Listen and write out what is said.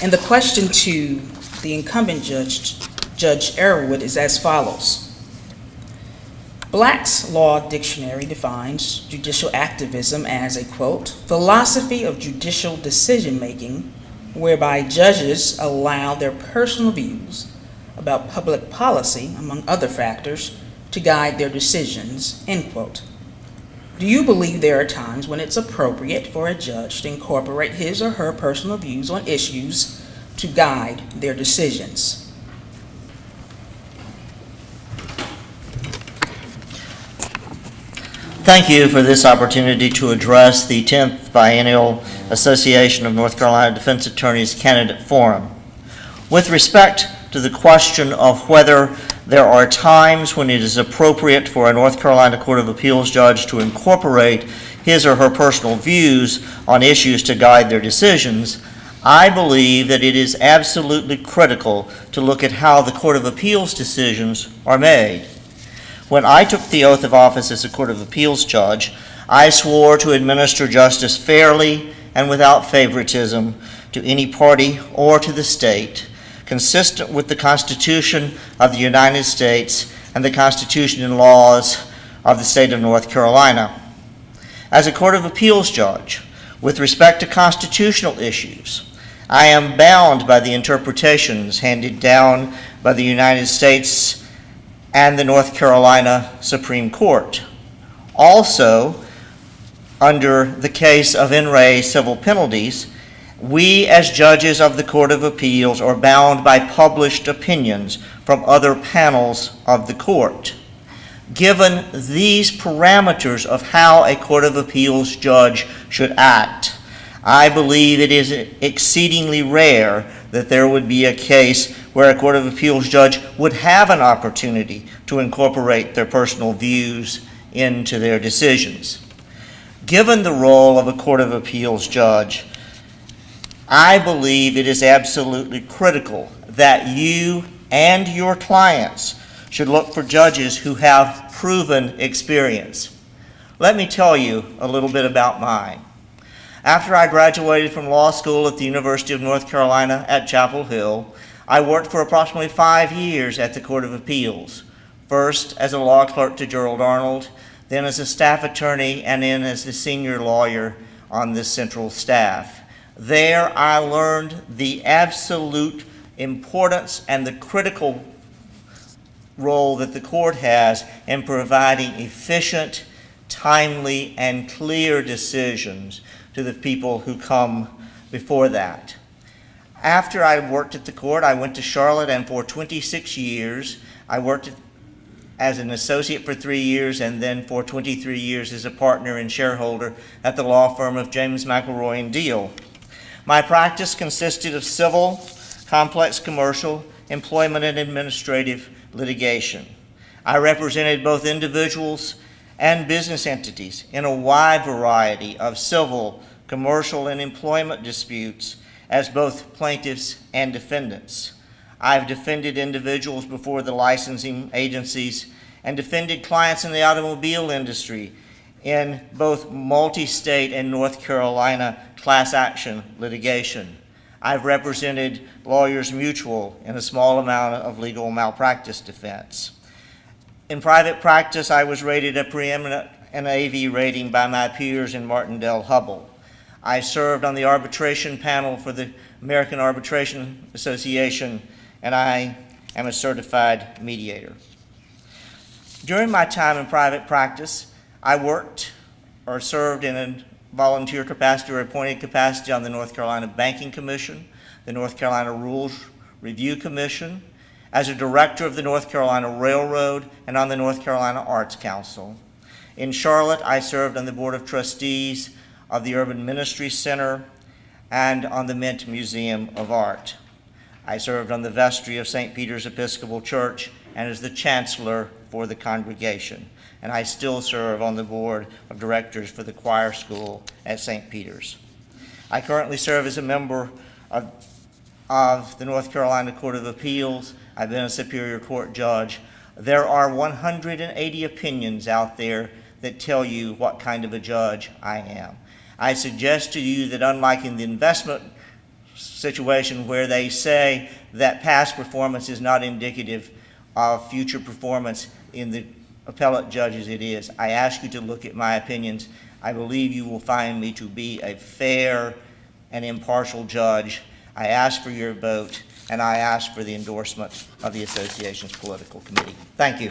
And the question to the incumbent judge, Judge Arrowood, is as follows. Black's Law Dictionary defines judicial activism as a, quote, philosophy of judicial decision-making whereby judges allow their personal views about public policy, among other factors, to guide their decisions, end quote. Do you believe there are times when it's appropriate for a judge to incorporate his or her personal views on issues to guide their decisions? Thank you for this opportunity to address the 10th Biennial Association of North Carolina Defense Attorneys Candidate Forum. With respect to the question of whether there are times when it is appropriate for a North Carolina Court of Appeals judge to incorporate his or her personal views on issues to guide their decisions, I believe that it is absolutely critical to look at how the Court of Appeals decisions are made. When I took the oath of office as a Court of Appeals judge, I swore to administer justice fairly and without favoritism to any party or to the state, consistent with the Constitution of the United States and the Constitution and laws of the state of North Carolina. As a Court of Appeals judge, with respect to constitutional issues, I am bound by the interpretations handed down by the United States and the North Carolina Supreme Court. Also, under the case of in re civil penalties, we as judges of the Court of Appeals are bound by published opinions from other panels of the court. Given these parameters of how a Court of Appeals judge should act, I believe it is exceedingly rare that there would be a case where a Court of Appeals judge would have an opportunity to incorporate their personal views into their decisions. Given the role of a Court of Appeals judge, I believe it is absolutely critical that you and your clients should look for judges who have proven experience. Let me tell you a little bit about mine. After I graduated from law school at the University of North Carolina at Chapel Hill, I worked for approximately 5 years at the Court of Appeals, first as a law clerk to Gerald Arnold, then as a staff attorney, and then as the senior lawyer on the central staff. There I learned the absolute importance and the critical role that the court has in providing efficient, timely, and clear decisions to the people who come before that. After I worked at the court, I went to Charlotte, and for 26 years, I worked as an associate for 3 years, and then for 23 years as a partner and shareholder at the law firm of James McElroy and Deal. My practice consisted of civil, complex commercial, employment, and administrative litigation. I represented both individuals and business entities in a wide variety of civil, commercial, and employment disputes as both plaintiffs and defendants. I've defended individuals before the licensing agencies and defended clients in the automobile industry in both multi-state and North Carolina class action litigation. I've represented Lawyers Mutual in a small amount of legal malpractice defense. In private practice, I was rated a preeminent in AV rating by my peers in Martindale-Hubbell. I served on the arbitration panel for the American Arbitration Association, and I am a certified mediator. During my time in private practice, I worked or served in a volunteer capacity or appointed capacity on the North Carolina Banking Commission, the North Carolina Rules Review Commission, as a director of the North Carolina Railroad, and on the North Carolina Arts Council. In Charlotte, I served on the Board of Trustees of the Urban Ministry Center and on the Mint Museum of Art. I served on the vestry of St. Peter's Episcopal Church and as the chancellor for the congregation. And I still serve on the board of directors for the choir school at St. Peter's. I currently serve as a member of the North Carolina Court of Appeals. I've been a Superior Court judge. There are 180 opinions out there that tell you what kind of a judge I am. I suggest to you that unlike in the investment situation where they say that past performance is not indicative of future performance. In the appellate judges, it is. I ask you to look at my opinions. I believe you will find me to be a fair and impartial judge. I ask for your vote, and I ask for the endorsement of the association's political committee. Thank you.